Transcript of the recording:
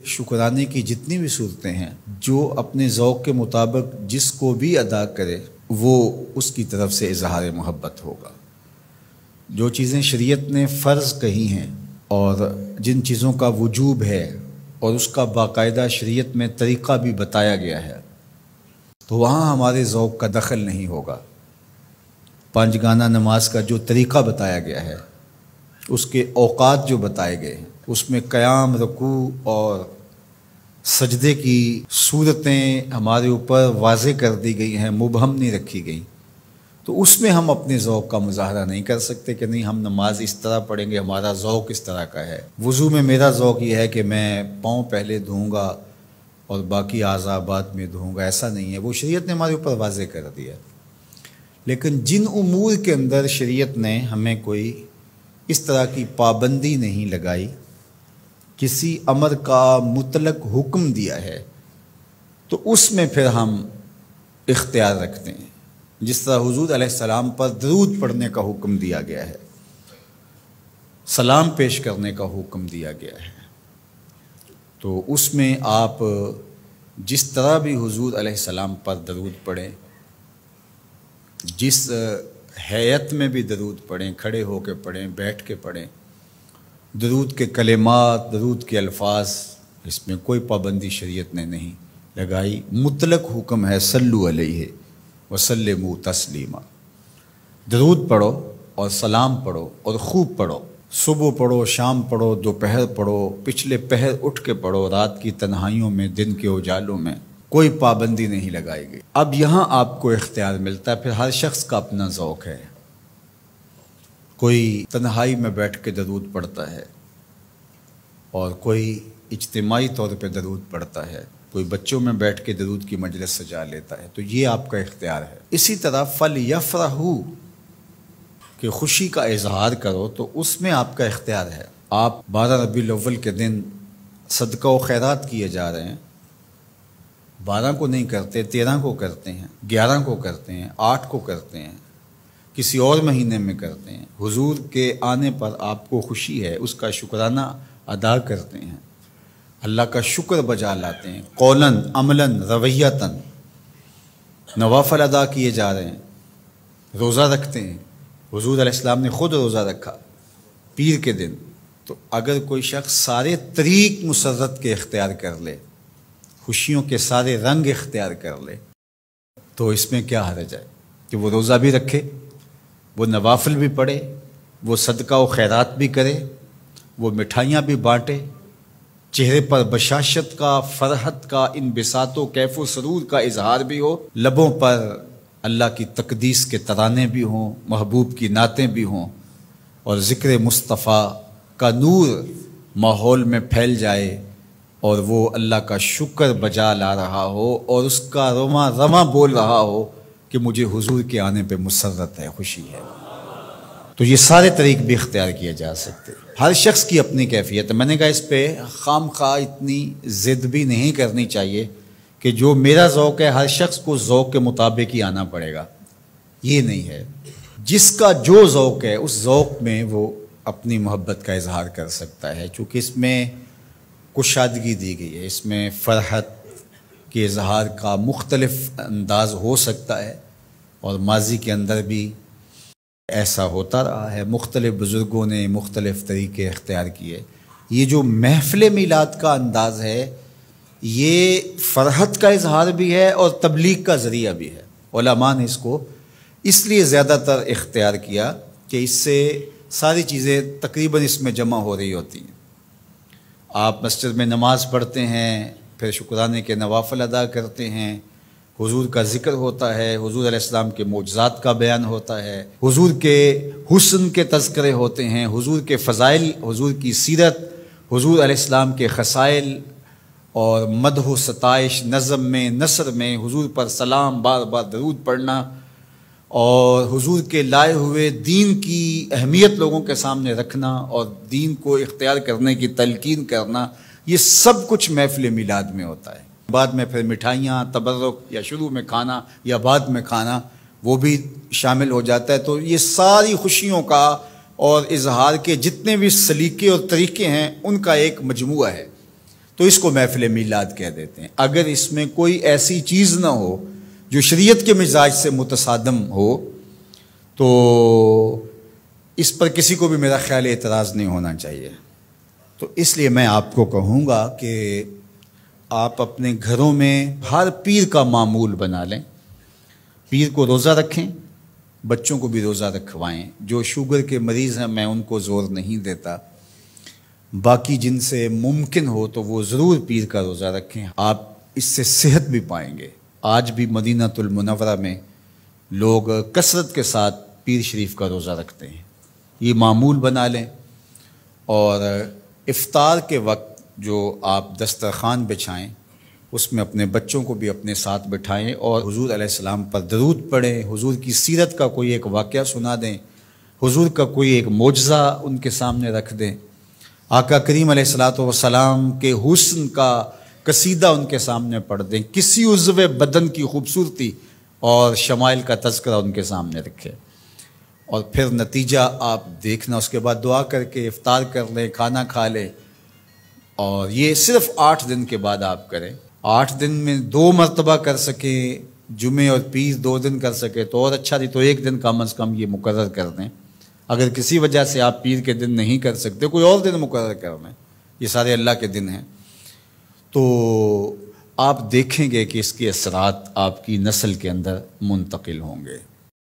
شکرانے کی جتنی بھی صورتیں ہیں، جو اپنے ذوق کے مطابق جس کو بھی ادا کرے وہ اس کی طرف سے اظہار محبت ہوگا۔ جو چیزیں شریعت نے فرض کہی ہیں اور جن چیزوں کا وجوب ہے اور اس کا باقاعدہ شریعت میں طریقہ بھی بتایا گیا ہے، تو وہاں ہمارے ذوق کا دخل نہیں ہوگا۔ پانچ گانہ نماز کا جو طریقہ بتایا گیا ہے، اس کے اوقات جو بتائے گئے ہیں، اس میں قیام، رکوع اور سجدے کی صورتیں ہمارے اوپر واضح کر دی گئی ہیں، مبہم نہیں رکھی گئی، تو اس میں ہم اپنے ذوق کا مظاہرہ نہیں کر سکتے کہ نہیں ہم نماز اس طرح پڑھیں گے، ہمارا ذوق اس طرح کا ہے۔ وضو میں میرا ذوق یہ ہے کہ میں پاؤں پہلے دھوؤں گا اور باقی اعضاء بعد میں دھوؤں گا، ایسا نہیں ہے، وہ شریعت نے ہمارے اوپر واضح کر دیا۔ لیکن جن امور کے اندر شریعت نے ہمیں کوئی اس طرح کی پابندی نہیں لگائی، کسی امر کا مطلق حکم دیا ہے، تو اس میں پھر ہم اختیار رکھتے ہیں۔ جس طرح حضور علیہ السلام پر درود پڑھنے کا حکم دیا گیا ہے، سلام پیش کرنے کا حکم دیا گیا ہے، تو اس میں آپ جس طرح بھی حضور علیہ السلام پر درود پڑھیں، جس ہیئت میں بھی درود پڑھیں، کھڑے ہو کے پڑھیں، بیٹھ کے پڑھیں، درود کے کلمات، درود کے الفاظ، اس میں کوئی پابندی شریعت نے نہیں لگائی۔ مطلق حکم ہے صلو علیہ وسلموا تسلیما، درود پڑھو اور سلام پڑھو اور خوب پڑھو، صبح پڑھو، شام پڑھو، دوپہر پڑھو، پچھلے پہر اٹھ کے پڑھو، رات کی تنہائیوں میں، دن کے اجالوں میں، کوئی پابندی نہیں لگائی گئی۔ اب یہاں آپ کو اختیار ملتا ہے، پھر ہر شخص کا اپنا ذوق ہے۔ کوئی تنہائی میں بیٹھ کے درود پڑھتا ہے اور کوئی اجتماعی طور پہ درود پڑھتا ہے، کوئی بچوں میں بیٹھ کے درود کی مجلس سجا لیتا ہے، تو یہ آپ کا اختیار ہے۔ اسی طرح فَلْيَفْرَحُوا کہ خوشی کا اظہار کرو، تو اس میں آپ کا اختیار ہے۔ آپ 12 ربیع الاول کے دن صدقہ و خیرات کیے جا رہے ہیں، 12 کو نہیں کرتے، 13 کو کرتے ہیں، 11 کو کرتے ہیں، 8 کو کرتے ہیں، کسی اور مہینے میں کرتے ہیں، حضور کے آنے پر آپ کو خوشی ہے، اس کا شکرانہ ادا کرتے ہیں، اللہ کا شکر بجا لاتے ہیں، قولاً، عملاً، رویتاً، نوافل ادا کیے جا رہے ہیں، روزہ رکھتے ہیں۔ حضور علیہ السلام نے خود روزہ رکھا پیر کے دن، تو اگر کوئی شخص سارے طریق مسرت کے اختیار کر لے، خوشیوں کے سارے رنگ اختیار کر لے، تو اس میں کیا حرج ہے کہ وہ روزہ بھی رکھے، وہ نوافل بھی پڑھے، وہ صدقہ و خیرات بھی کرے، وہ مٹھائیاں بھی بانٹے، چہرے پر بشاشت کا، فرحت کا، انبساط و کیف و سرور کا اظہار بھی ہو، لبوں پر اللہ کی تقدیس کے ترانے بھی ہوں، محبوب کی نعتیں بھی ہوں، اور ذکر مصطفیٰ کا نور ماحول میں پھیل جائے، اور وہ اللہ کا شکر بجا لا رہا ہو اور اس کا رواں رواں بول رہا ہو کہ مجھے حضور کے آنے پہ مسرت ہے، خوشی ہے، تو یہ سارے طریق بھی اختیار کیے جا سکتے۔ ہر شخص کی اپنی کیفیت ہے۔ میں نے کہا اس پہ خام خواہ اتنی ضد بھی نہیں کرنی چاہیے کہ جو میرا ذوق ہے ہر شخص کو ذوق کے مطابق ہی آنا پڑے گا، یہ نہیں ہے۔ جس کا جو ذوق ہے اس ذوق میں وہ اپنی محبت کا اظہار کر سکتا ہے، چونکہ اس میں کشادگی دی گئی ہے، اس میں فرحت کے اظہار کا مختلف انداز ہو سکتا ہے، اور ماضی کے اندر بھی ایسا ہوتا رہا ہے، مختلف بزرگوں نے مختلف طریقے اختیار کیے۔ یہ جو محفل میلاد کا انداز ہے، یہ فرحت کا اظہار بھی ہے اور تبلیغ کا ذریعہ بھی ہے۔ علماء نے اس کو اس لیے زیادہ تر اختیار کیا کہ اس سے ساری چیزیں تقریباً اس میں جمع ہو رہی ہوتی ہیں۔ آپ مسجد میں نماز پڑھتے ہیں، پھر شکرانے کے نوافل ادا کرتے ہیں، حضور کا ذکر ہوتا ہے، حضور علیہ السلام کے معجزات کا بیان ہوتا ہے، حضور کے حسن کے تذکرے ہوتے ہیں، حضور کے فضائل، حضور کی سیرت، حضور علیہ السلام کے خصائل، اور مدح و ستائش، نظم میں، نثر میں حضور پر سلام، بار بار درود پڑھنا، اور حضور کے لائے ہوئے دین کی اہمیت لوگوں کے سامنے رکھنا اور دین کو اختیار کرنے کی تلقین کرنا، یہ سب کچھ محفل میلاد میں ہوتا ہے۔ بعد میں پھر مٹھائیاں، تبرک، یا شروع میں کھانا یا بعد میں کھانا، وہ بھی شامل ہو جاتا ہے۔ تو یہ ساری خوشیوں کا اور اظہار کے جتنے بھی سلیقے اور طریقے ہیں، ان کا ایک مجموعہ ہے۔ تو اس کو محفل میلاد کہہ دیتے ہیں۔ اگر اس میں کوئی ایسی چیز نہ ہو جو شریعت کے مزاج سے متصادم ہو تو اس پر کسی کو بھی میرا خیال اعتراض نہیں ہونا چاہیے۔ تو اس لیے میں آپ کو کہوں گا کہ آپ اپنے گھروں میں ہر پیر کا معمول بنا لیں، پیر کو روزہ رکھیں، بچوں کو بھی روزہ رکھوائیں۔ جو شوگر کے مریض ہیں میں ان کو زور نہیں دیتا، باقی جن سے ممکن ہو تو وہ ضرور پیر کا روزہ رکھیں، آپ اس سے صحت بھی پائیں گے۔ آج بھی مدینہ المنورہ میں لوگ کثرت کے ساتھ پیر شریف کا روزہ رکھتے ہیں، یہ معمول بنا لیں۔ اور افطار کے وقت جو آپ دسترخوان بچھائیں اس میں اپنے بچوں کو بھی اپنے ساتھ بٹھائیں اور حضور علیہ السلام پر درود پڑھیں، حضور کی سیرت کا کوئی ایک واقعہ سنا دیں، حضور کا کوئی ایک معجزہ ان کے سامنے رکھ دیں، آقا کریم علیہ السلام کے حسن کا قصیدہ ان کے سامنے پڑھ دیں، کسی عضو بدن کی خوبصورتی اور شمائل کا تذکرہ ان کے سامنے رکھیں، اور پھر نتیجہ آپ دیکھنا۔ اس کے بعد دعا کر کے افطار کر لیں، کھانا کھا لیں، اور یہ صرف 8 دن کے بعد آپ کریں۔ 8 دن میں 2 مرتبہ کر سکیں، جمعے اور پیر 2 دن کر سکے تو اور اچھا، نہیں تو 1 دن کم از کم یہ مقرر کر دیں۔ اگر کسی وجہ سے آپ پیر کے دن نہیں کر سکتے، کوئی اور دن مقرر کر لیں، یہ سارے اللہ کے دن ہیں، تو آپ دیکھیں گے کہ اس کے اثرات آپ کی نسل کے اندر منتقل ہوں گے۔